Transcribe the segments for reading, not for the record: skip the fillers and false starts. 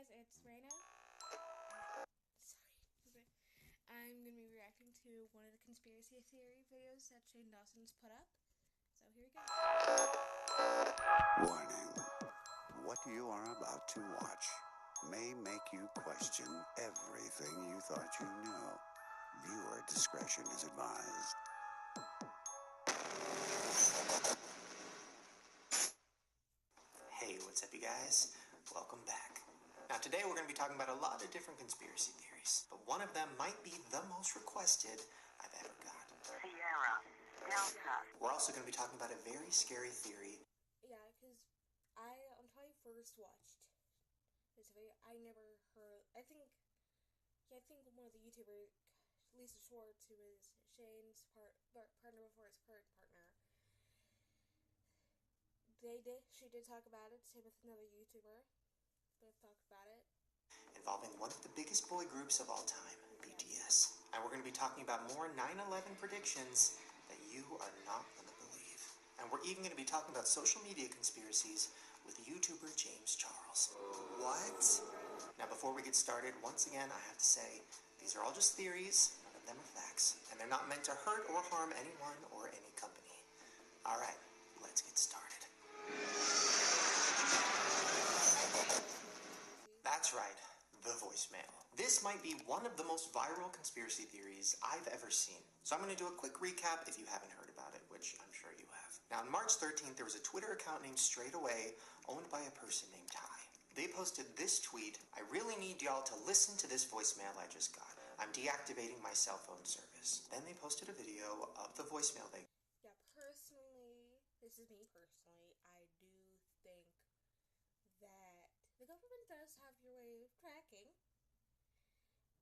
guys, it's Raina. Sorry. I'm going to be reacting to one of the conspiracy theory videos that Shane Dawson's put up. So here we go. Warning. What you are about to watch may make you question everything you thought you knew. Viewer discretion is advised. Hey, what's up, you guys? Welcome back. Now, today we're going to be talking about a lot of different conspiracy theories, but one of them might be the most requested I've ever got. Sierra, Delta. We're also going to be talking about a very scary theory. Yeah, because until I first watched this video, I never heard. I think one of the YouTubers, Lisa Schwartz, who is Shane's partner before his current partner, she did talk about it. Same with another YouTuber. Both talked about it. Involving one of the biggest boy groups of all time, BTS. And we're going to be talking about more 9/11 predictions that you are not going to believe. And we're even going to be talking about social media conspiracies with YouTuber James Charles. What? Now, before we get started, once again, I have to say, these are all just theories. None of them are facts. And they're not meant to hurt or harm anyone or any company. All right, let's get started. That's right, the voicemail. This might be one of the most viral conspiracy theories I've ever seen. So I'm going to do a quick recap if you haven't heard about it, which I'm sure you have. Now, on March 13th, there was a Twitter account named Straight Away, owned by a person named Ty. They posted this tweet: "I really need y'all to listen to this voicemail I just got. I'm deactivating my cell phone service." Then they posted a video of the voicemail they... Yeah, personally, this is me personally, I do think that the government does have your way of tracking,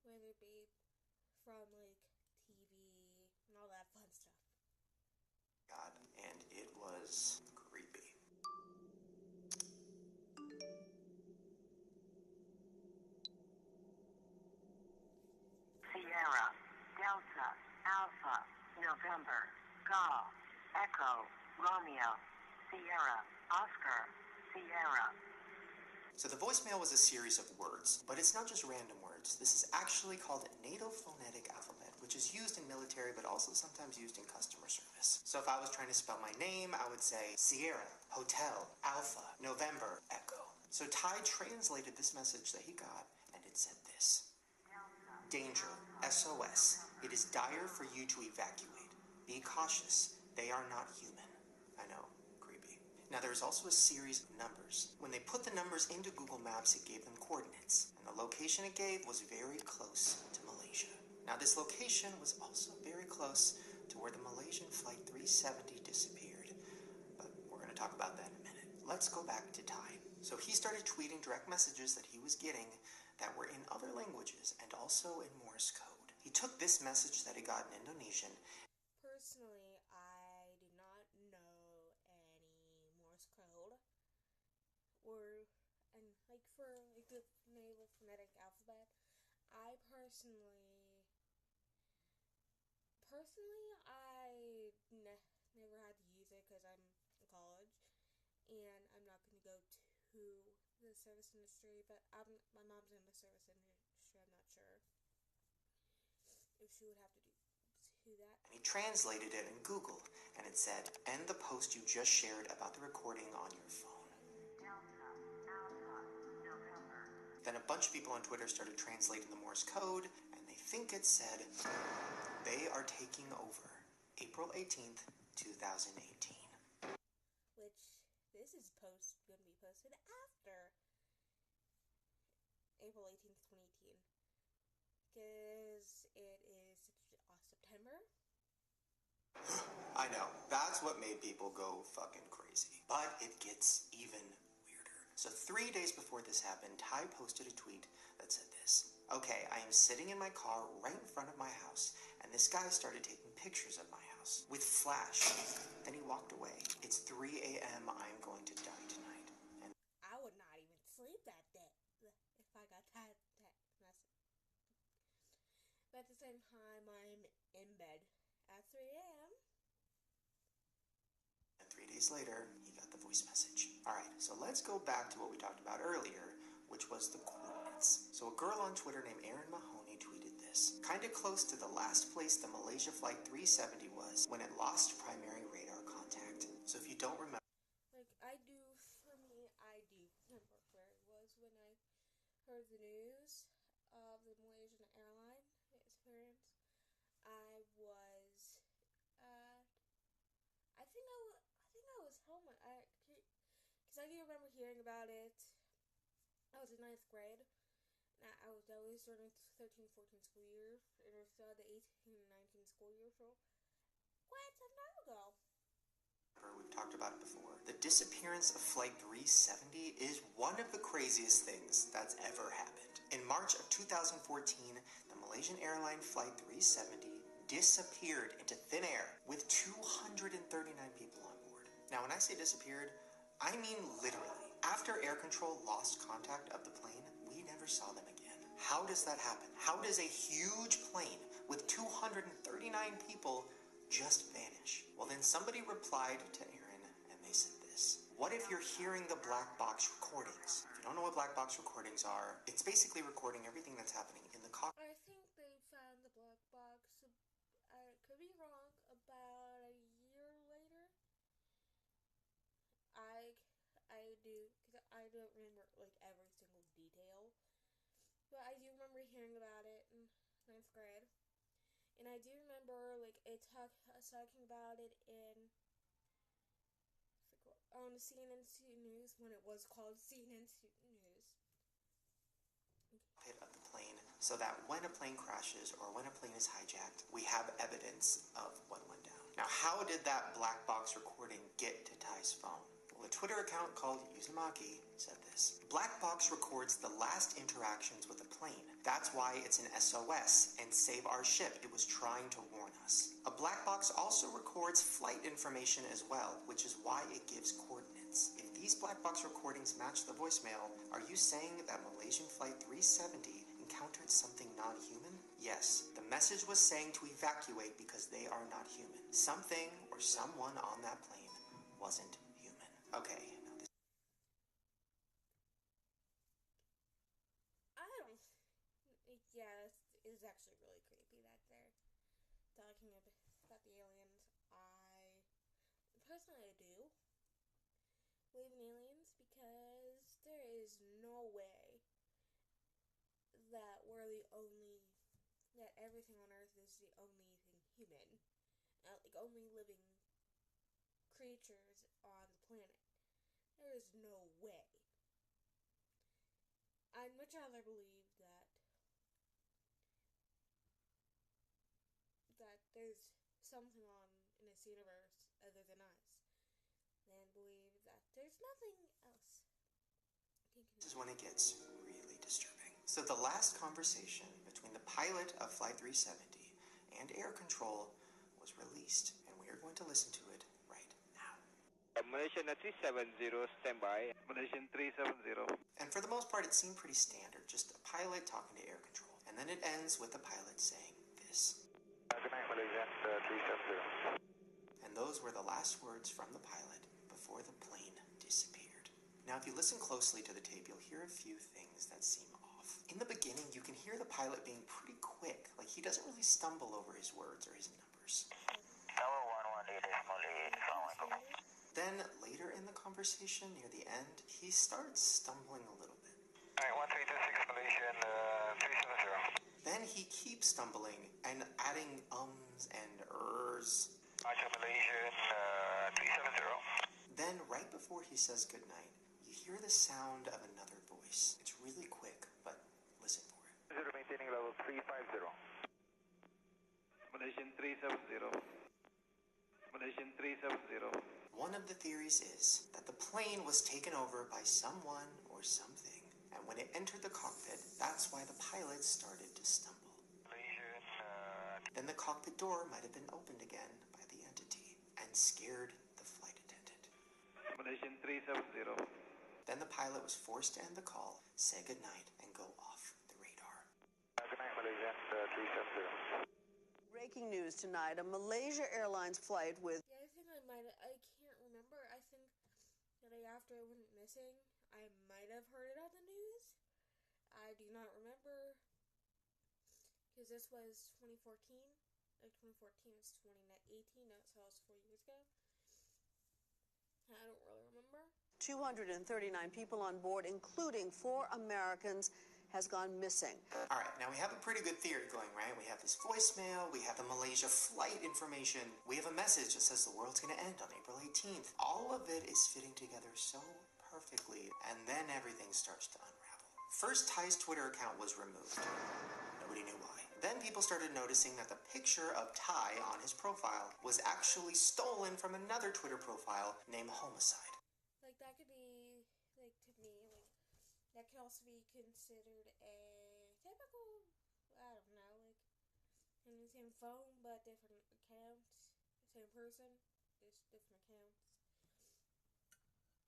whether it be from, like, TV and all that fun stuff. God, and it was creepy. Sierra, Delta, Alpha, November, Golf, Echo, Romeo, Sierra, Oscar, Sierra. So the voicemail was a series of words, but it's not just random words. This is actually called a NATO phonetic alphabet, which is used in military, but also sometimes used in customer service. So if I was trying to spell my name, I would say Sierra, Hotel, Alpha, November, Echo. So Ty translated this message that he got, and it said this: "Danger, SOS. It is dire for you to evacuate. Be cautious. They are not human." I know, creepy. Now, there's also a series of numbers. When they put the numbers into Google Maps, it gave them coordinates, and the location it gave was very close to Malaysia. Now, this location was also very close to where the Malaysian Flight 370 disappeared, but we're going to talk about that in a minute. Let's go back to Ty. So he started tweeting direct messages that he was getting that were in other languages and also in Morse code. He took this message that he got in Indonesian. Personally, I do not know any Morse code, like for like the naval phonetic alphabet. I personally, never had to use it because I'm in college, and I'm not going to go to the service industry, but my mom's in the service industry. I'm not sure if she would have to do that. And he translated it in Google, and it said, "End the post you just shared about the recording on your phone." Delta, Alpha, November. Then a bunch of people on Twitter started translating the Morse code, and they think it said, "They are taking over, April 18th, 2018. Which, this is going to be posted after April 18th, 2018. Because it is September. I know, that's what made people go fucking crazy. But it gets even weirder. So 3 days before this happened, Ty posted a tweet that said this: "Okay, I am sitting in my car right in front of my house, and this guy started taking pictures of my house with flash. Then he walked away. It's 3 a.m. I'm going to die tonight." And I would not even sleep that day if I got that message. But at the same time, I'm in bed at 3 a.m. And 3 days later, he got the voice message. All right, so let's go back to what we talked about earlier, which was the coordinates. So a girl on Twitter named Erin Mahoney tweeted this, kinda close to the last place the Malaysia Flight 370 was when it lost primary radar contact. So if you don't remember, I do remember where it was when I heard the news of the Malaysian airline experience. I was, I think I was home. Because I do remember hearing about it. I was in 9th grade. That was during the 13-14 school year, and it was the 18-19 school year, so quite some time ago. We've talked about it before. The disappearance of Flight 370 is one of the craziest things that's ever happened. In March of 2014, the Malaysian airline Flight 370 disappeared into thin air with 239 people on board. Now, when I say disappeared, I mean literally. After air control lost contact of the plane, we never saw them again. How does that happen? How does a huge plane with 239 people just vanish? Well, then somebody replied to Erin, and they said this. What if you're hearing the black box recordings? If you don't know what black box recordings are, it's basically recording everything that's happening in the cockpit. I think they found the black box, I could be wrong, about a year later. I don't remember, every single detail. But I do remember hearing about it in 9th grade. And I do remember, talking about it on CNN News, when it was called CNN News. Of the plane, so that when a plane crashes or when a plane is hijacked, we have evidence of what went down. Now, how did that black box recording get to Ty's phone? Well, a Twitter account called Uzumaki said this. Black box records the last interactions with a plane. That's why it's an SOS and save our ship. It was trying to warn us. A black box also records flight information as well, which is why it gives coordinates. If these black box recordings match the voicemail, are you saying that Malaysian Flight 370 encountered something non-human? Yes, the message was saying to evacuate because they are not human. Something or someone on that plane wasn't human. Okay, now this... Yeah, it's actually really creepy that they're talking about the aliens. Personally, I do believe in aliens because there is no way that that everything on Earth is the only thing human. Only living creatures on the planet. There is no way. I'd much rather believe that there's something in this universe other than us than believe that there's nothing else. This is when it gets really disturbing. So the last conversation between the pilot of Flight 370 and air control was released, and we are going to listen to it right now. Malaysian 370, standby. Malaysian 370. And for the most part, it seemed pretty standard, just a pilot talking to air control. And then it ends with the pilot saying this. Good night, Malaysian 370. And those were the last words from the pilot before the plane disappeared. Now, if you listen closely to the tape, you'll hear a few things that seem off. In the beginning, you can hear the pilot being pretty quick, like he doesn't really stumble over his words or his numbers. Tower 118 Mali, Assalamualaikum. Then, later in the conversation, near the end, he starts stumbling a little bit. Alright, 1326 Malaysian 370. Then he keeps stumbling and adding ums and ers. Roger, Malaysian 370. Then, right before he says goodnight, you hear the sound of another voice. It's really quick, but listen for it. Zero maintaining level 350. Malaysian 370. Malaysian 370. One of the theories is that the plane was taken over by someone or something, and when it entered the cockpit, that's why the pilot started to stumble. Malaysian Then the cockpit door might have been opened again by the entity and scared the flight attendant. Malaysian 370. Then the pilot was forced to end the call, say goodnight, and go off the radar. Good night, Malaysian 370. Breaking news tonight, a Malaysia Airlines flight with... Yeah, I can't remember. I think that after it went missing, I might have heard it on the news. I do do not remember, because this was 2014. Like 2014 is 2018. Now, so it was 4 years ago. I don't really remember. 239 people on board, including 4 Americans, has gone missing. All right, now we have a pretty good theory going, right? We have this voicemail, we have the Malaysia flight information, we have a message that says the world's going to end on April 18th. All of it is fitting together so perfectly, and then everything starts to unravel. First, Ty's Twitter account was removed. Nobody knew why. Then people started noticing that the picture of Ty on his profile was actually stolen from another Twitter profile named Homicide. Like, that could be, like, to me, like, that could also be considered a typical, I don't know, like, in the same phone, but different accounts, same person, just different accounts.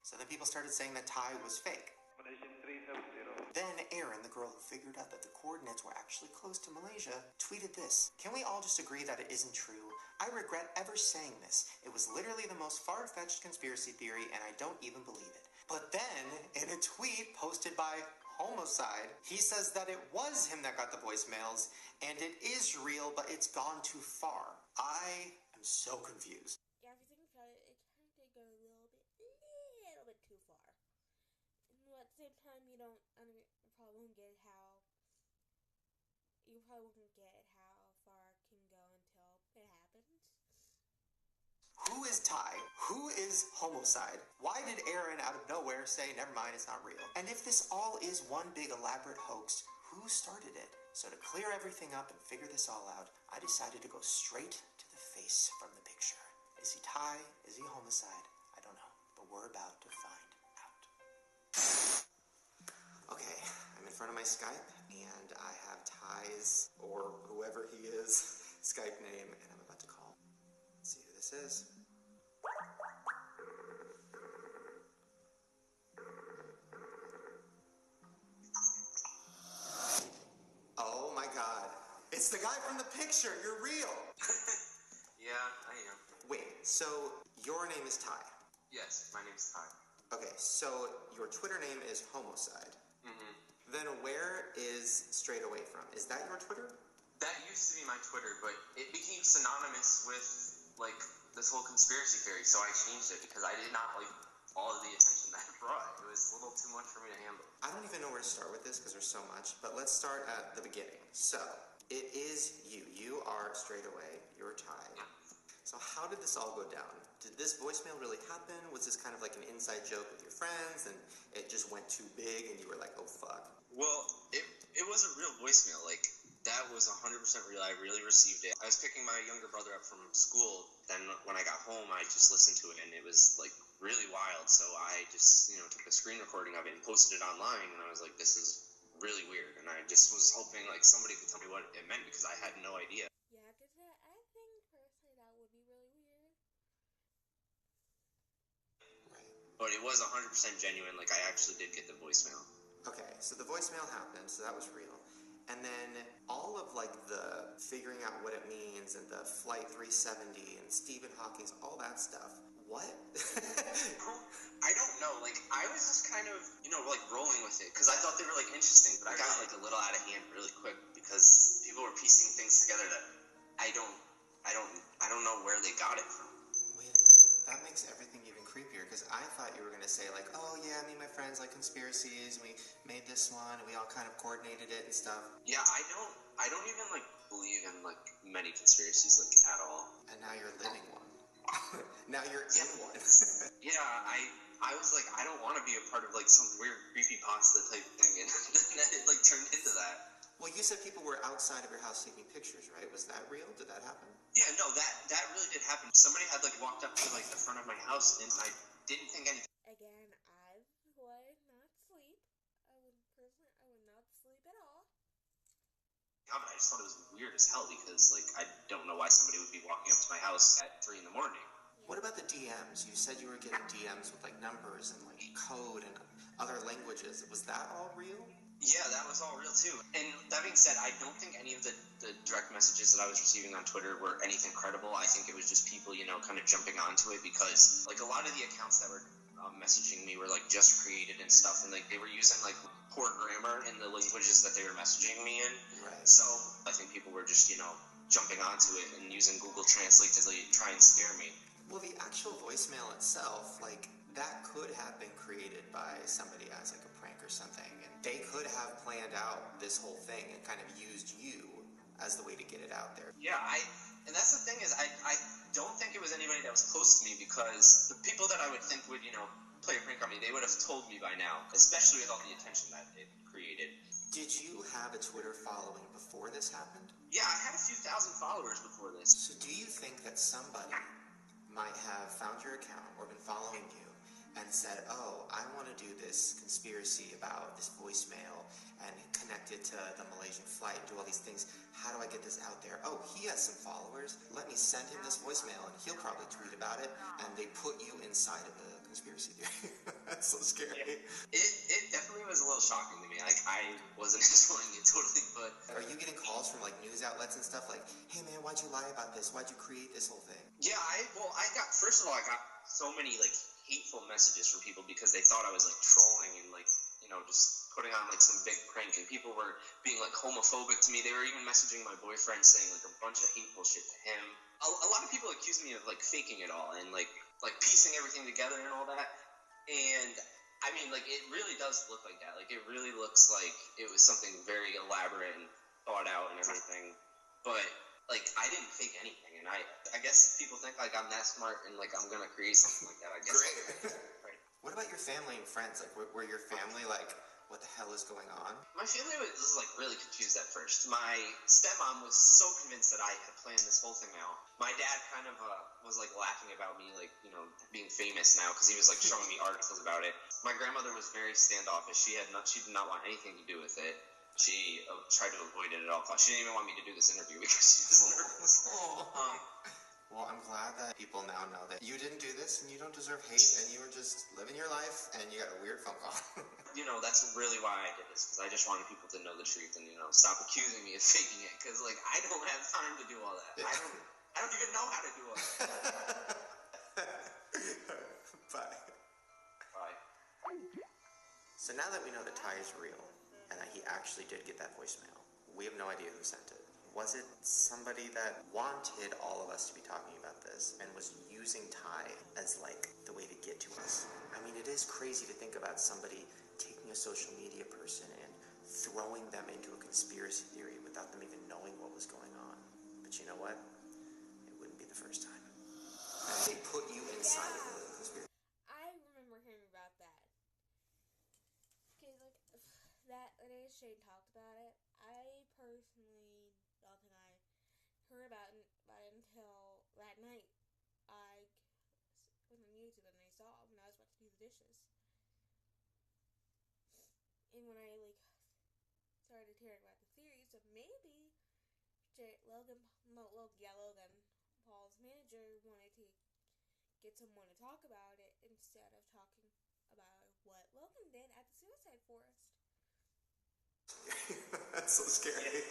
So then people started saying that Ty was fake. Malaysian 370. Then Erin, the girl who figured out that the coordinates were actually close to Malaysia, tweeted this. Can we all just agree that it isn't true? I regret ever saying this. It was literally the most far-fetched conspiracy theory, and I don't even believe it. But then, in a tweet posted by Homicide, he says that it was him that got the voicemails, and it is real, but it's gone too far. I am so confused. Yeah, if you think about it, it kind of did go a little bit too far. And at the same time, you probably won't get how far it can go until it happens. Who is Ty? Who is Homicide? Why did Erin out of nowhere say, never mind, it's not real? And if this all is one big elaborate hoax, who started it? So to clear everything up and figure this all out, I decided to go straight to the face from the picture. Is he Ty? Is he Homicide? I don't know, but we're about to find out. Okay, I'm in front of my Skype, and I have Ty's, or whoever he is, Skype name, and I'm about to call. Let's see who this is. Oh my god. It's the guy from the picture. You're real. Yeah, I am. Wait, so your name is Ty? Yes, my name's Ty. Okay, so your Twitter name is Homicide. Mm-hmm. Then where is Straight Away from? Is that your Twitter? That used to be my Twitter, but it became synonymous with, like, this whole conspiracy theory, so I changed it because I did not like all of the attention that it brought. It was a little too much for me to handle. I don't even know where to start with this because there's so much, but let's start at the beginning. So, it is you. You are Straight Away. You're Ty. Yeah. So how did this all go down? Did this voicemail really happen? Was this kind of like an inside joke with your friends and it just went too big and you were like, oh fuck? Well, it was a real voicemail. Like, that was 100% real. I really received it. I was picking my younger brother up from school. Then when I got home, I just listened to it, and it was, like, really wild. So I just, took a screen recording of it and posted it online, and I was like, this is really weird. And I just was hoping, like, somebody could tell me what it meant because I had no idea. Yeah, because I think, personally, that would be really weird. Right. But it was 100% genuine. Like, I actually did get the voicemail. Okay, so the voicemail happened, so that was real. And then all of, like, the figuring out what it means and the Flight 370 and Stephen Hawking's, all that stuff. What? I don't know. Like, I was just kind of, like, rolling with it because I thought they were, like, interesting. But I got, like, a little out of hand really quick because people were piecing things together that I don't know where they got it from. Wait a minute. That makes everything even creepier because I thought you were going to say, like, oh, yeah, me and my friends like conspiracies, and we made this one, and we all kind of coordinated it and stuff. Yeah, I don't even, like, believe in, like, many conspiracies, like, at all. And now you're living one. Now you're in one. Yeah, I was like, I don't want to be a part of, like, some weird creepypasta type thing, and then it, like, turned into that. Well, you said people were outside of your house taking pictures, right? Was that real? Did that happen? Yeah, no, that really did happen. Somebody had, like, walked up to, like, the front of my house, and I didn't think anything. Again, I would not sleep. I would not sleep at all. Yeah, but I just thought it was weird as hell because, like, I don't know why somebody would be walking up to my house at 3 a.m. What about the DMs? You said you were getting DMs with, like, numbers and, like, code and other languages. Was that all real? Yeah, that was all real, too. And that being said, I don't think any of the direct messages that I was receiving on Twitter were anything credible. I think it was just people, kind of jumping onto it because, like, a lot of the accounts that were messaging me were like just created and stuff, and like they were using like poor grammar in the languages that they were messaging me in. Right. So I think people were just, you know, jumping onto it and using Google Translate to like, try and scare me. Well, the actual voicemail itself, like, that could have been created by somebody as like a prank or something, and they could have planned out this whole thing and kind of used you as the way to get it out there. Yeah, and that's the thing is I don't think it was anybody that was close to me, because the people that I would think would, you know, play a prank on me, they would have told me by now, especially with all the attention that it created. Did you have a Twitter following before this happened? Yeah, I had a few thousand followers before this. So do you think that somebody might have found your account or been following you and said, oh, I want to do this conspiracy about this voicemail and connect it to the Malaysian flight and do all these things. How do I get this out there? Oh, he has some followers. Let me send him this voicemail and he'll probably tweet about it. And they put you inside of the conspiracy theory. That's so scary. It definitely was a little shocking to me. Like, I wasn't enjoying it totally, but... Are you getting calls from like news outlets and stuff like, hey man, why'd you lie about this? Why'd you create this whole thing? Yeah, first of all, I got so many like hateful messages from people because they thought I was like trolling and like, you know, just putting on like some big prank, and people were being like homophobic to me. They were even messaging my boyfriend saying like a bunch of hateful shit to him. A lot of people accused me of like faking it all and like piecing everything together and all that. And I mean, like, it really does look like that. Like, it really looks like it was something very elaborate and thought out and everything. But like, I didn't fake anything, and I guess people think like I'm that smart and like I'm gonna create something like that. I guess. Great. Right. What about your family and friends? Like, were your family like, what the hell is going on? My family was like really confused at first. My stepmom was so convinced that I had planned this whole thing out. My dad kind of was like laughing about me, like, you know, being famous now, because he was like showing me articles about it. My grandmother was very standoffish. She did not want anything to do with it. She tried to avoid it at all costs. She didn't even want me to do this interview because she was nervous. Well, I'm glad that people now know that you didn't do this and you don't deserve hate and you were just living your life and you got a weird phone call. You know, that's really why I did this, because I just wanted people to know the truth and, you know, stop accusing me of faking it, because, like, I don't have time to do all that. Yeah. I don't even know how to do all that. Bye. Bye. So now that we know that Ty is real and that he actually did get that voicemail, we have no idea who sent it. Was it somebody that wanted all of us to be talking about this and was using Ty as like the way to get to us? I mean, it is crazy to think about somebody taking a social media person and throwing them into a conspiracy theory without them even knowing what was going on. But you know what? It wouldn't be the first time. And they put you inside of the conspiracy. I remember hearing about that. Okay, like, that day Shane talked about it, I personally don't think I heard about it until that night. I went on YouTube and I saw it when I was about to do the dishes. And when I, like, started hearing about the theories of maybe Logan, Paul's manager, wanted to get someone to talk about it instead of talking about what Logan did at the suicide forest. That's so scary.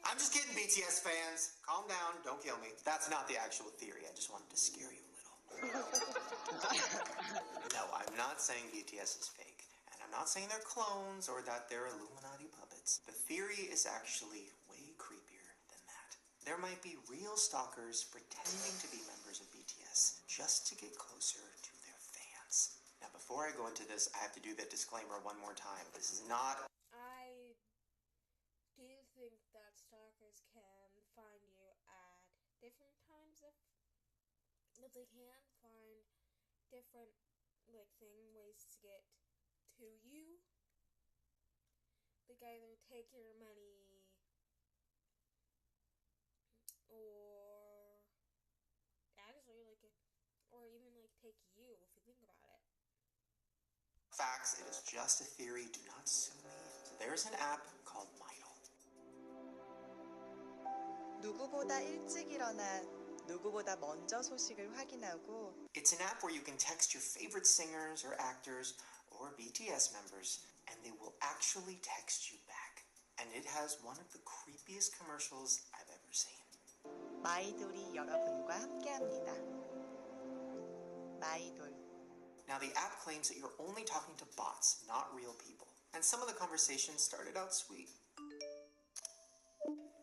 I'm just kidding, BTS fans. Calm down. Don't kill me. That's not the actual theory. I just wanted to scare you a little. No, I'm not saying BTS is fake. And I'm not saying they're clones or that they're Illuminati puppets. The theory is actually way creepier than that. There might be real stalkers pretending to be members of BTS just to get closer to their fans. Now, before I go into this, I have to do the disclaimer one more time. This is not... I do think that stalkers can find you at different times if they can find different, like, ways to get to you. Like, either take your money or actually, like, or even, like, take you if you think about it. Facts, it is just a theory. Do not sue me. So there's an app called Midle. 누구보다 일찍 일어나 누구보다 먼저 소식을 확인하고 It's an app where you can text your favorite singers or actors or BTS members and they will actually text you back. And it has one of the creepiest commercials I've ever seen. 마이돌이 여러분과 함께합니다. 마이돌. Now, the app claims that you're only talking to bots, not real people. And some of the conversations started out sweet.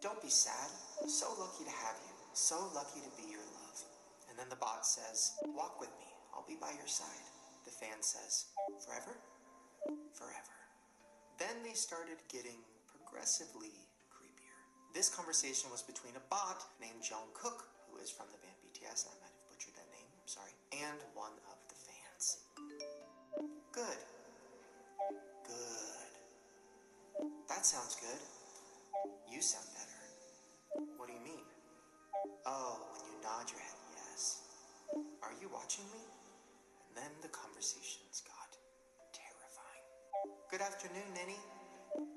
Don't be sad. So lucky to have you. So lucky to be your love. And then the bot says, walk with me. I'll be by your side. The fan says, forever? Forever. Then they started getting progressively creepier. This conversation was between a bot named Jungkook, who is from the band BTS. I might have butchered that name, I'm sorry. And one of the fans. Good. Good. That sounds good. You sound better. What do you mean? Oh, when you nod your head, yes. Are you watching me? And then the conversations got terrifying. Good afternoon, Ninny.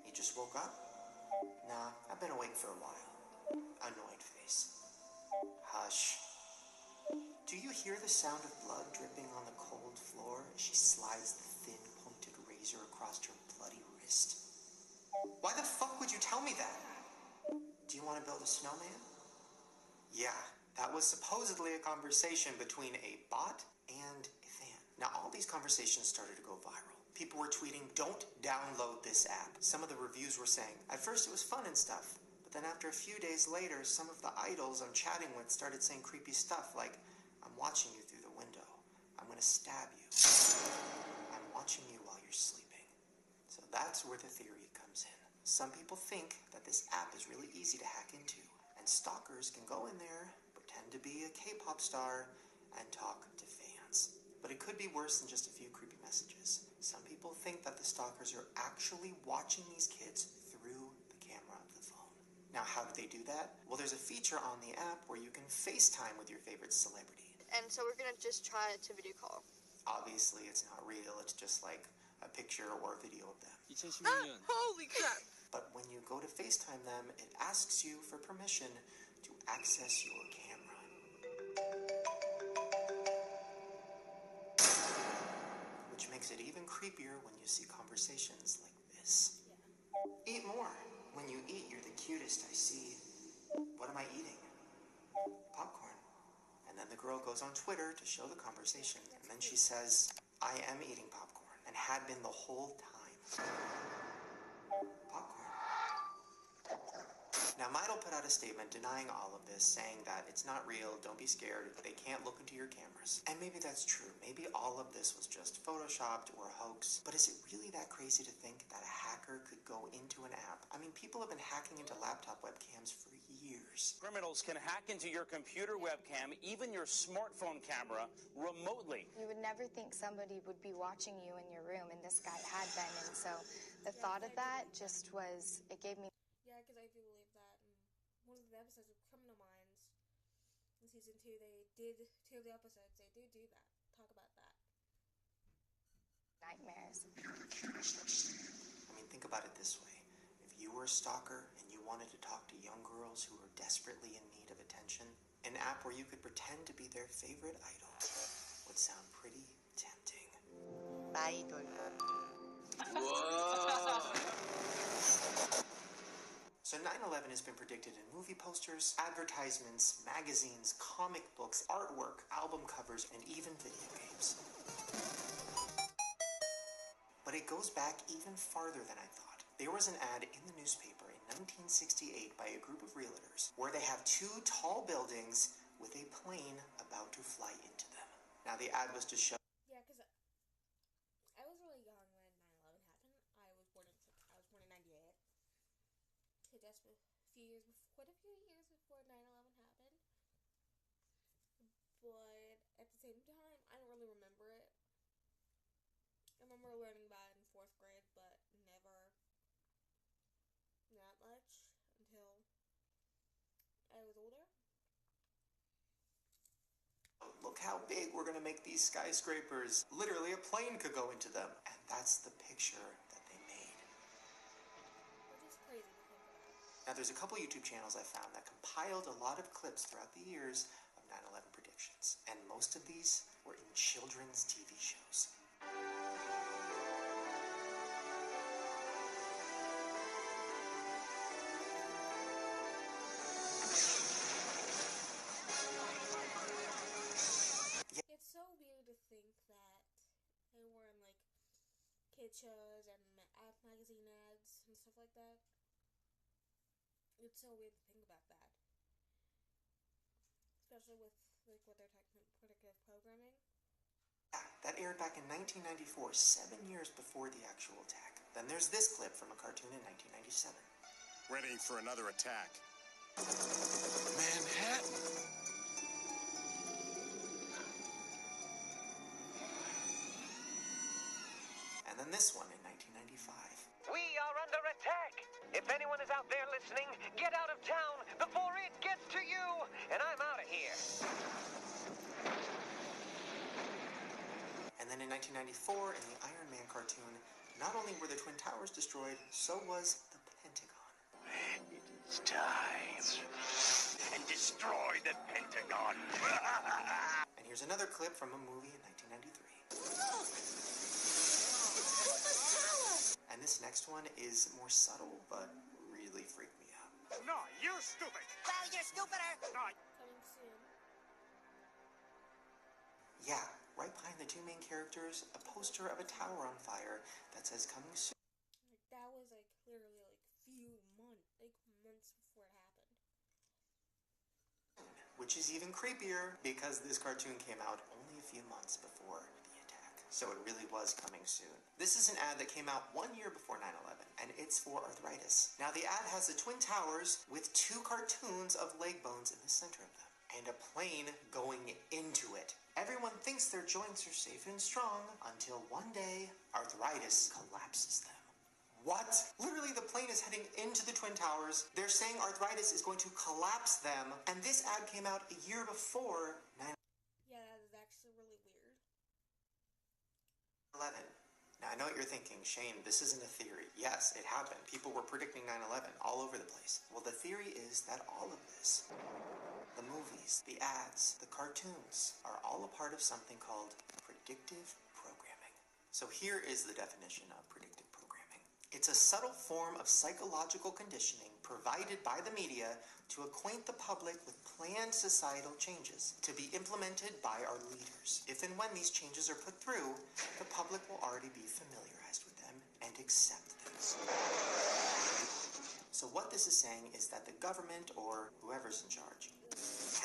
You just woke up? Nah, I've been awake for a while. Annoyed face. Hush. Do you hear the sound of blood dripping on the cold floor as she slides the thin, pointed razor across her bloody wrist? Why the fuck would you tell me that? Do you want to build a snowman? Yeah, that was supposedly a conversation between a bot and a fan. Now, all these conversations started to go viral. People were tweeting, don't download this app. Some of the reviews were saying, at first it was fun and stuff, but then after a few days later, some of the idols I'm chatting with started saying creepy stuff like, I'm watching you through the window. I'm gonna stab you. I'm watching you while you're sleeping. So that's where the theory comes in. Some people think that this app is really easy to hack into, and stalkers can go in there, pretend to be a K-pop star, and talk to fans. But it could be worse than just a few creepy messages. Some people think that the stalkers are actually watching these kids through the camera of the phone. Now, how do they do that? Well, there's a feature on the app where you can FaceTime with your favorite celebrity. And so we're gonna just try to video call. Obviously, it's not real. It's just like a picture or a video of them. 2016년. Holy crap! But when you go to FaceTime them, it asks you for permission to access your camera. Which makes it even creepier when you see conversations like this. Yeah. Eat more. When you eat, you're the cutest I see. What am I eating? Popcorn. And then the girl goes on Twitter to show the conversation, and then she says, I am eating popcorn, and had been the whole time. Popcorn. Now, Midel put out a statement denying all of this, saying that it's not real, don't be scared, they can't look into your cameras. And maybe that's true. Maybe all of this was just photoshopped or a hoax. But is it really that crazy to think that a hacker could go into an app? I mean, people have been hacking into laptop webcams for years. Criminals can hack into your computer webcam, even your smartphone camera, remotely. You would never think somebody would be watching you in your room, and this guy had been. And so the thought of that just was, it gave me... Yeah, because I do believe that. One of the episodes of Criminal Minds in season 2, they did 2 of the episodes. They do that. Talk about that. Nightmares. I mean, think about it this way. If you were a stalker and you wanted to talk to young girls who were desperately in need of attention, an app where you could pretend to be their favorite idol would sound pretty tempting. 마이돌. Whoa. So 9/11 has been predicted in movie posters, advertisements, magazines, comic books, artwork, album covers, and even video games. But it goes back even farther than I thought. There was an ad in the newspaper in 1968 by a group of realtors where they have 2 tall buildings with a plane about to fly into them. Now the ad was to show... Yeah, because I was really young when 9/11 happened. I was born in 98. So just a few years before 9/11 happened. But at the same time, I don't really remember it. I remember learning about it in 4th grade, but never that much until I was older. Look how big we're gonna make these skyscrapers. Literally a plane could go into them. And that's the picture that they made. Which is crazy to think about. Now there's a couple YouTube channels I found that compiled a lot of clips throughout the years of 9/11 predictions. And most of these were in children's TV shows. It's so weird to pictures and magazine ads and stuff like that. It's so weird to think about that. Especially with like what they're talking about predictive programming. That aired back in 1994, 7 years before the actual attack. Then there's this clip from a cartoon in 1997. Ready for another attack. Manhattan! And then this one in 1995. We are under attack! If anyone is out there listening, get out of town before it gets to you! And I'm out of here! And then in 1994, in the Iron Man cartoon, not only were the Twin Towers destroyed, so was the Pentagon. It's time. And destroy the Pentagon! And here's another clip from a movie in 1993. And this next one is more subtle, but really freaked me out. No, you're stupid! Well, you're stupider! No. Coming soon. Yeah, right behind the two main characters, a poster of a tower on fire that says coming soon. Like that was like literally like months before it happened. Which is even creepier because this cartoon came out only a few months before the attack. So it really was coming soon. This is an ad that came out 1 year before 9/11, and it's for arthritis. Now the ad has the Twin Towers with two cartoons of leg bones in the center of them, and a plane going into it. Everyone thinks their joints are safe and strong until one day, arthritis collapses them. What? Literally, the plane is heading into the Twin Towers. They're saying arthritis is going to collapse them, and this ad came out a year before 9/11. Yeah, that is actually really weird. Now, I know what you're thinking, Shane, this isn't a theory. Yes, it happened. People were predicting 9/11 all over the place. Well, the theory is that all of this, the movies, the ads, the cartoons, are all a part of something called predictive programming. So here is the definition of predictive programming. It's a subtle form of psychological conditioning provided by the media to acquaint the public with planned societal changes to be implemented by our leaders. If and when these changes are put through, the public will already be familiarized with them and accept them. So what this is saying is that the government, or whoever's in charge,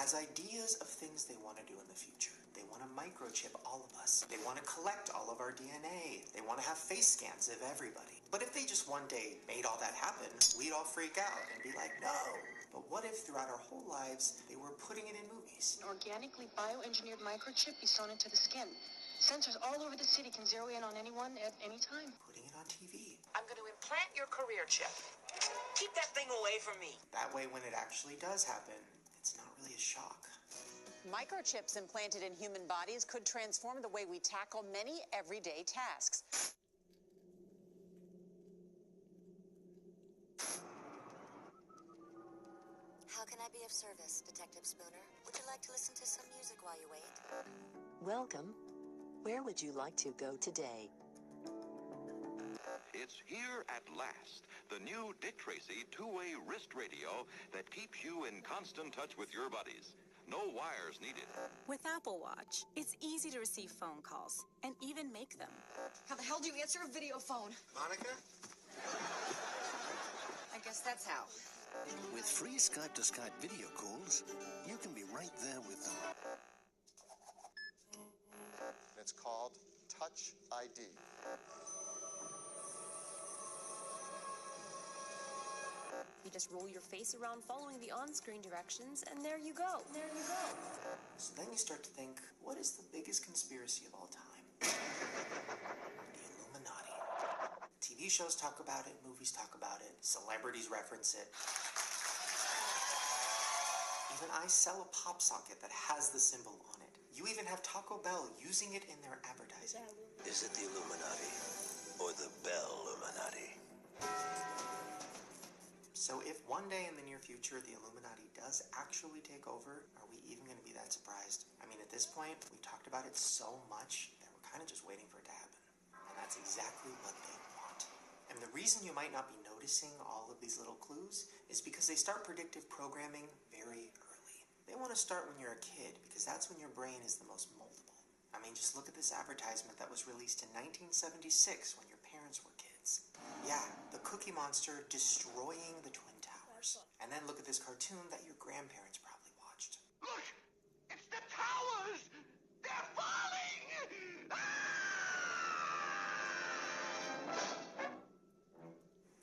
has ideas of things they want to do in the future. They want to microchip all of us. They want to collect all of our DNA. They want to have face scans of everybody. But if they just one day made all that happen, we'd all freak out and be like, no. But what if throughout our whole lives, they were putting it in movies? An organically bioengineered microchip be sewn into the skin. Sensors all over the city can zero in on anyone at any time. Putting it on TV. I'm going to implant your career chip. Keep that thing away from me. That way, when it actually does happen, it's not really a shock. Microchips implanted in human bodies could transform the way we tackle many everyday tasks. How can I be of service, Detective Spooner? Would you like to listen to some music while you wait? Welcome. Where would you like to go today? It's here at last, the new Dick Tracy two-way wrist radio that keeps you in constant touch with your buddies. No wires needed. With Apple Watch, it's easy to receive phone calls and even make them. How the hell do you answer a video phone? Monica? I guess that's how. With free Skype-to-Skype video calls, you can be right there with them. It's called Touch ID. You just roll your face around following the on-screen directions, and there you go. There you go. So then you start to think, what is the biggest conspiracy of all time? The Illuminati. TV shows talk about it, movies talk about it, celebrities reference it. Even I sell a pop socket that has the symbol on it. You even have Taco Bell using it in their advertising. Is it the Illuminati or the Bell-Illuminati? So if one day in the near future the Illuminati does actually take over, are we even going to be that surprised? I mean, at this point, we talked about it so much that we're kind of just waiting for it to happen. And that's exactly what they want. And the reason you might not be noticing all of these little clues is because they start predictive programming very early. They want to start when you're a kid because that's when your brain is the most moldable. I mean, just look at this advertisement that was released in 1976 when your parents monster destroying the Twin Towers. And then look at this cartoon that your grandparents probably watched. Look! It's the towers! They're falling!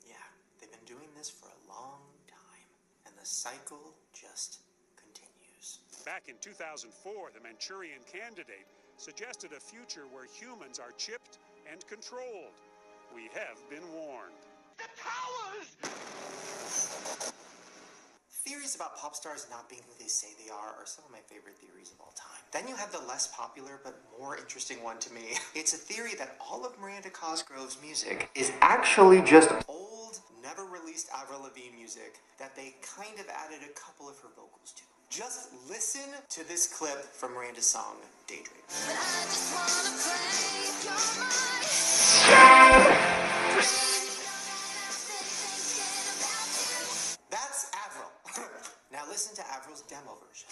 Yeah, they've been doing this for a long time. And the cycle just continues. Back in 2004, the Manchurian Candidate suggested a future where humans are chipped and controlled. We have been warned. The towers! Theories about pop stars not being who they say they are some of my favorite theories of all time. Then you have the less popular but more interesting one to me. It's a theory that all of Miranda Cosgrove's music is actually just old, never released Avril Lavigne music that they kind of added a couple of her vocals to. Just listen to this clip from Miranda's song, Daydream. But I just wanna play your mind. That's Avril. Now listen to Avril's demo version.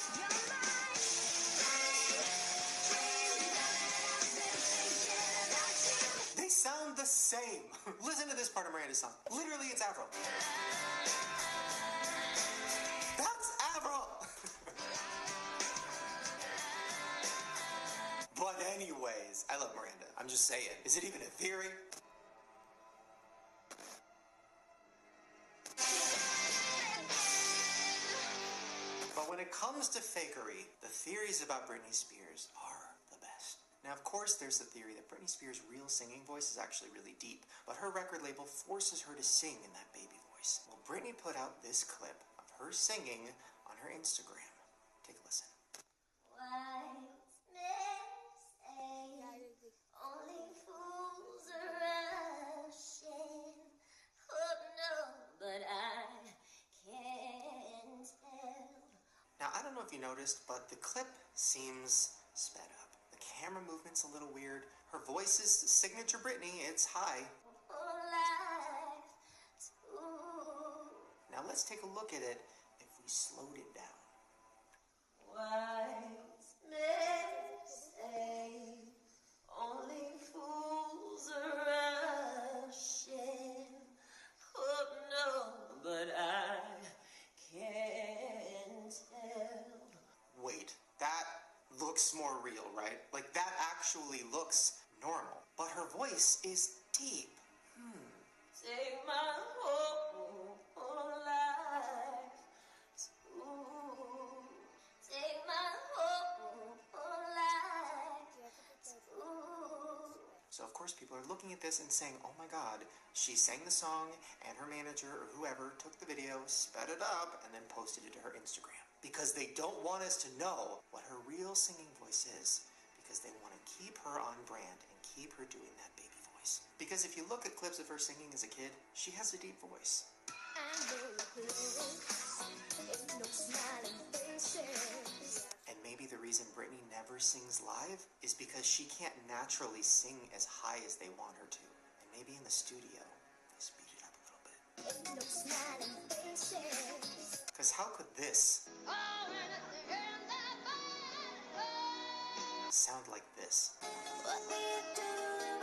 They sound the same. Listen to this part of Miranda's song. Literally, it's Avril. That's Avril. But anyways, I love Miranda. I'm just saying. Is it even a theory? But when it comes to fakery, the theories about Britney Spears are the best. Now, of course, there's the theory that Britney Spears' real singing voice is actually really deep, but her record label forces her to sing in that baby voice. Well, Britney put out this clip of her singing on her Instagram. Take a listen. Only fools are rushing. Oh no, but I can't tell. Now, I don't know if you noticed, but the clip seems sped up. The camera movement's a little weird. Her voice is signature Britney. It's high. Now, let's take a look at it if we slowed it down. Wise men say only fools are rushing. Oh no, but I can't tell. Wait, that looks more real, right? Like, that actually looks normal. But her voice is deep. Take my whole life too. Take my whole life too. So, of course, people are looking at this and saying, oh my god, she sang the song, and her manager or whoever took the video, sped it up, and then posted it to her Instagram. Because they don't want us to know what her real singing voice is, because they want to keep her on brand and keep her doing that baby voice. Because if you look at clips of her singing as a kid, she has a deep voice. And maybe the reason Britney never sings live is because she can't naturally sing as high as they want her to. And maybe in the studio, they speed it up a little bit. Because how could this sound like this? What we do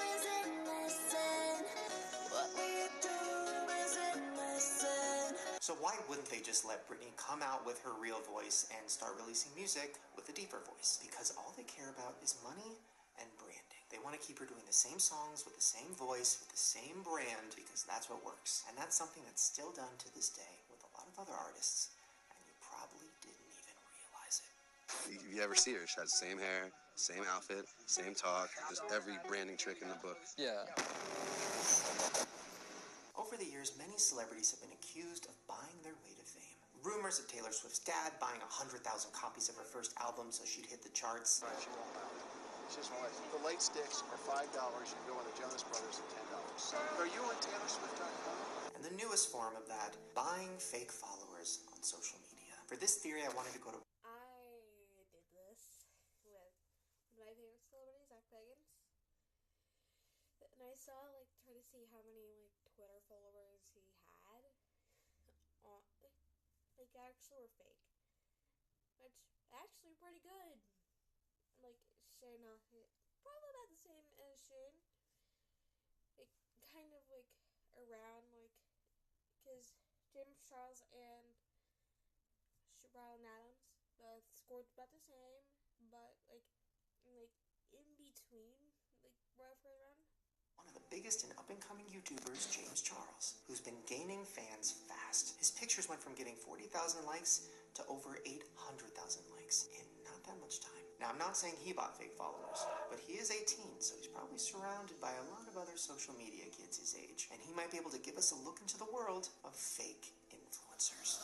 is innocent. What we do is innocent. So why wouldn't they just let Britney come out with her real voice and start releasing music with a deeper voice? Because all they care about is money and branding. They want to keep her doing the same songs with the same voice, with the same brand, because that's what works. And that's something that's still done to this day with a lot of other artists, and you probably didn't even realize it. If you ever see her, she has the same hair, same outfit, same talk, just every branding trick in the book. Yeah. Over the years, many celebrities have been accused of buying their way to fame. Rumors of Taylor Swift's dad buying 100,000 copies of her first album so she'd hit the charts. Right, she won't buy it. She just won't. The late sticks are $5. You go on the Jonas Brothers at $10. Are you on TaylorSwift.com? And the newest form of that, buying fake followers on social media. For this theory, I wanted to go to... I did this with one of my favorite celebrities, Zach Bagans. And I saw, try to see how many, Twitter followers he had. Actually were fake. Which, actually pretty good. Shane, probably not the same as Shane. Kind of, around, because James Charles and Brian Adams scored about the same, but in between, right around. One of the biggest and up-and-coming YouTubers, James Charles, who's been gaining fans fast. His pictures went from getting 40,000 likes to over 800,000 likes in not that much time. Now, I'm not saying he bought fake followers, but he is 18, so he's probably surrounded by a lot of other social media kids his age, and he might be able to give us a look into the world of fake influencers.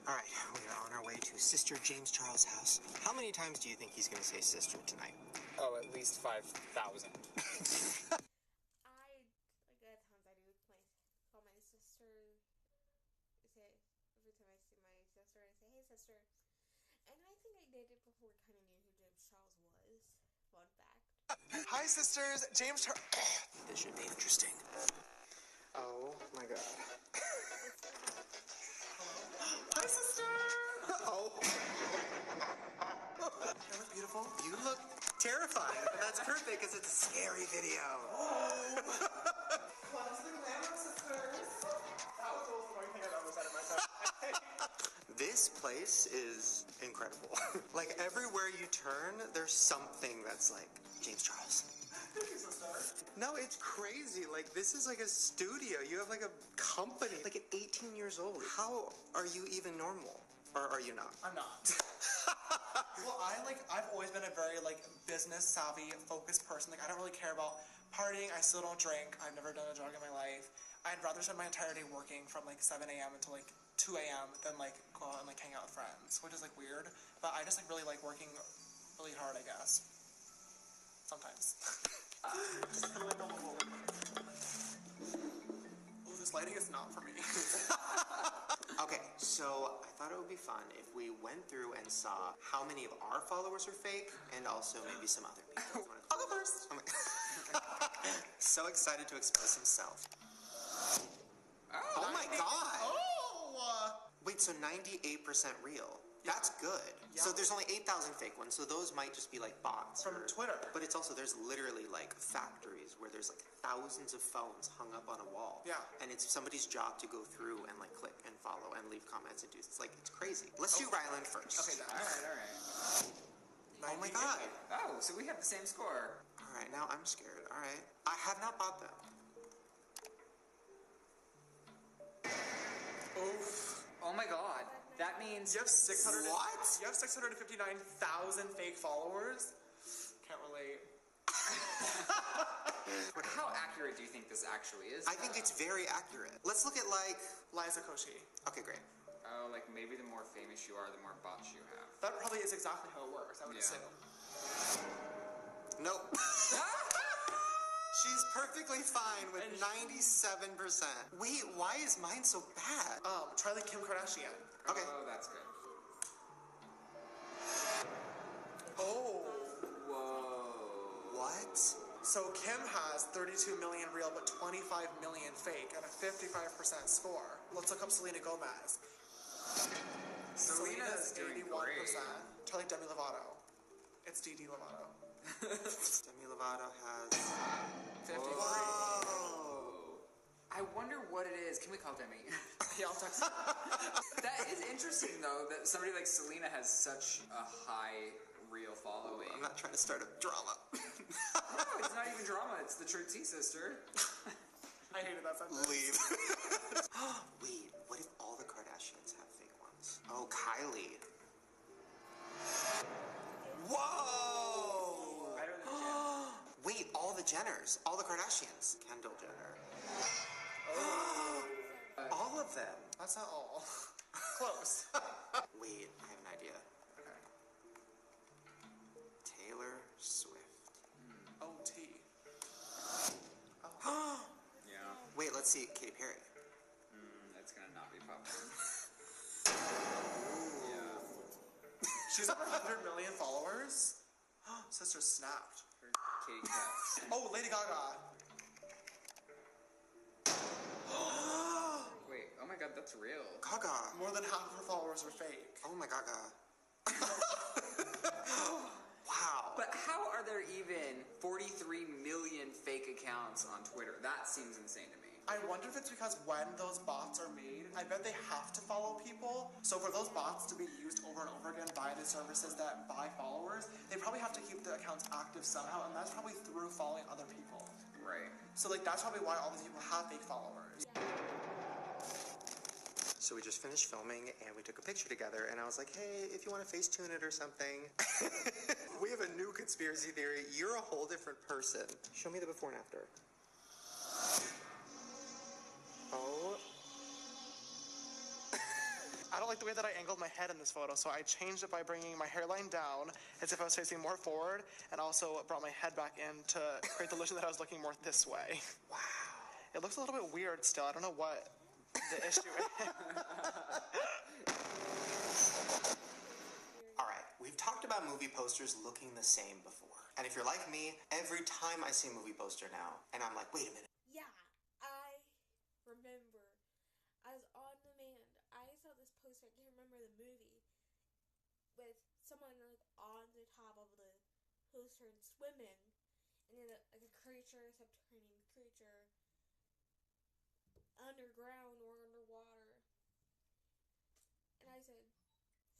All right, we are on our way to Sister James Charles' house. How many times do you think he's going to say sister tonight? Oh, at least 5,000. At times I do call my sister, every time I see my sister, I say, hey sister. And I think I did it before I kind of knew who James Charles was. Fun fact. Hi sisters, James Charles. This should be interesting. Oh my god. Hi sister! Oh. You look beautiful. You look terrifying. And that's perfect because it's a scary video. This place is incredible. Like everywhere you turn, there's something that's like James Charles. No, it's crazy. Like this is like a studio. You have like a company. Like at 18 years old. How are you even normal? Or are you not? I'm not. Well, I've always been a very business savvy, focused person. I don't really care about partying. I still don't drink. I've never done a drug in my life. I'd rather spend my entire day working from 7 a.m. until 2 a.m. than go out and hang out with friends, which is weird. But I just really like working really hard, I guess. Sometimes. Oh, this lighting is not for me. Okay, so I thought it would be fun if we went through and saw how many of our followers are fake, and also maybe some other people. I'll go first. So excited to expose himself. Oh my god! Oh! Wait, so 98% real. That's good. Yeah. So there's only 8,000 fake ones, so those might just be bots. From Twitter. But it's also, there's literally factories where there's thousands of phones hung up on a wall. Yeah. And it's somebody's job to go through and click and follow and leave comments and do it's crazy. Let's do Ryland first. Okay, all right. Oh my god. Oh, so we have the same score. Alright, now I'm scared. Alright. I have not bought them. Oof. Oh my god. That means you have 600. What? You have 659,000 fake followers. Can't relate. How accurate do you think this actually is? I think it's very accurate. Let's look at Liza Koshy. Okay, great. Oh, maybe the more famous you are, the more bots you have. That probably is exactly how it works. I would assume. Nope. She's perfectly fine with 97%. Wait, why is mine so bad? Try Kim Kardashian. Okay. Oh, that's good. Oh. Whoa. What? So Kim has 32 million real, but 25 million fake, and a 55% score. Let's look up Selena Gomez. Selena's doing 81%. great. Try Demi Lovato. It's Didi Lovato. Demi Lovato has 53. Whoa. I wonder what it is. Can we call Demi? Yeah, I'll text her. That is interesting, though, that somebody like Selena has such a high real following. I'm not trying to start a drama. No, it's not even drama. It's the Truth Tea sister. I hated that sentence. Leave. Wait, what if all the Kardashians have fake ones? Oh, Kylie. Whoa! Better than Kim. Wait, all the Jenners. All the Kardashians. Kendall Jenner. All of them. That's not all. Close. Wait, I have an idea. Okay. Taylor Swift. OT. Oh. Yeah. Wait, let's see. Katy Perry. That's gonna not be popular. Yeah. She's over 100 million followers. Sister snapped. Her kitty cat. Oh, Lady Gaga. Wait, oh my god, that's real. Gaga. More than half of her followers are fake. Oh my Gaga. Wow. But how are there even 43 million fake accounts on Twitter? That seems insane to me. I wonder if it's because when those bots are made, I bet they have to follow people. So for those bots to be used over and over again by the services that buy followers, they probably have to keep the accounts active somehow, and that's probably through following other people. Right. So like that's probably why all these people have fake followers. So we just finished filming and we took a picture together and I was like, hey, if you want to Facetune it or something. We have a new conspiracy theory. You're a whole different person. Show me the before and after. Oh. I don't like the way that I angled my head in this photo, so I changed it by bringing my hairline down as if I was facing more forward, and also brought my head back in to create the illusion that I was looking more this way. Wow. It looks a little bit weird still. I don't know what the issue is. Alright, we've talked about movie posters looking the same before. And if you're like me, every time I see a movie poster now, and I'm like, wait a minute. Yeah, I remember. I was on demand. I saw this poster, I can't remember the movie, with someone like on the top of the poster and swimming, and then like a creature, subterranean creature, underground or underwater. And I said,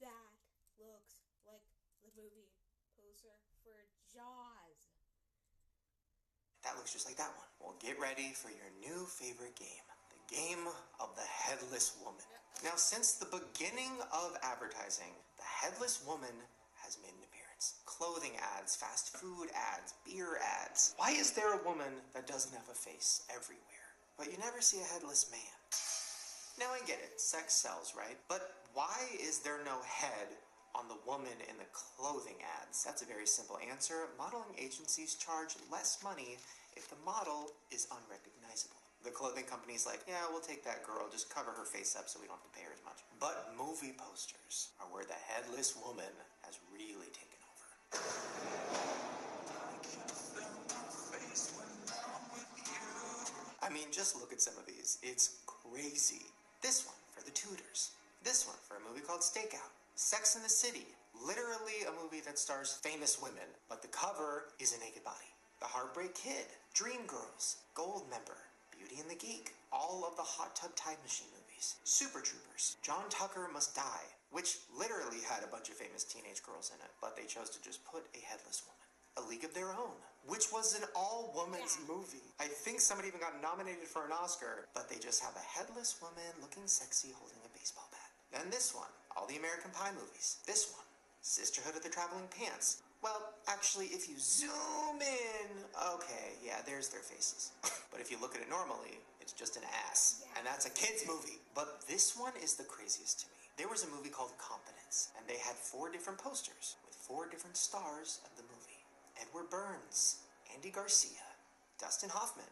that looks like the movie poster for Jaws. That looks just like that one. Well, get ready for your new favorite game. The game of the Headless Woman. Now, since the beginning of advertising, the Headless Woman has made an appearance. Clothing ads, fast food ads, beer ads. Why is there a woman that doesn't have a face everywhere? But you never see a headless man. Now I get it, sex sells, right? But why is there no head on the woman in the clothing ads? That's a very simple answer. Modeling agencies charge less money if the model is unrecognizable. The clothing company's like, yeah, we'll take that girl, just cover her face up so we don't have to pay her as much. But movie posters are where the headless woman has really taken over. I mean, just look at some of these. It's crazy. This one for the Tudors. This one for a movie called Stakeout. Sex and the City. Literally a movie that stars famous women, but the cover is a naked body. The Heartbreak Kid. Dreamgirls. Goldmember. Beauty and the Geek. All of the Hot Tub Time Machine movies. Super Troopers. John Tucker Must Die, which literally had a bunch of famous teenage girls in it, but they chose to just put a headless woman. A League of Their Own, which was an all-women's movie. I think somebody even got nominated for an Oscar, but they just have a headless woman looking sexy holding a baseball bat. Then this one, all the American Pie movies. This one, Sisterhood of the Traveling Pants. Well, actually, if you zoom in, okay, yeah, there's their faces. But if you look at it normally, it's just an ass. And that's a kid's movie. But this one is the craziest to me. There was a movie called Competence, and they had 4 different posters with 4 different stars of the movie. Edward Burns, Andy Garcia, Dustin Hoffman,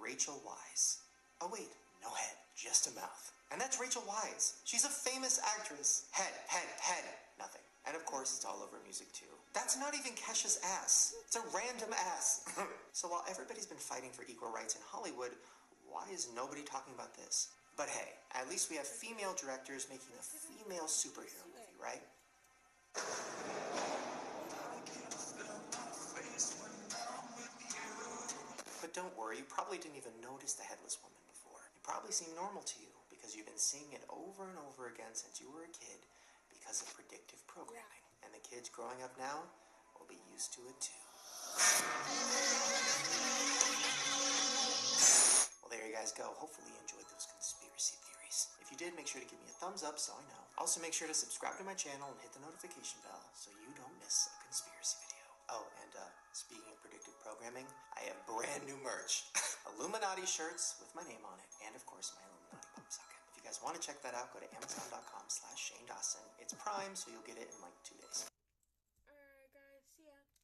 Rachel Weisz. Oh wait, no head, just a mouth. And that's Rachel Weisz. She's a famous actress. Head, nothing. And of course, it's all over music too. That's not even Kesha's ass. It's a random ass. So while everybody's been fighting for equal rights in Hollywood, why is nobody talking about this? But hey, at least we have female directors making a female superhero movie, right? But don't worry, you probably didn't even notice the headless woman before. It probably seemed normal to you because you've been seeing it over and over again since you were a kid because of predictive programming. And the kids growing up now will be used to it too. Well, there you guys go. Hopefully you enjoyed those conspiracy theories. If you did, make sure to give me a thumbs up so I know. Also, make sure to subscribe to my channel and hit the notification bell so you don't miss a conspiracy video. Oh, and speaking of predictive programming, I have brand new merch. Illuminati shirts with my name on it, and of course my Illuminati pop socket. If you guys want to check that out, go to Amazon.com/Shane Dawson. It's Prime, so you'll get it in like 2 days.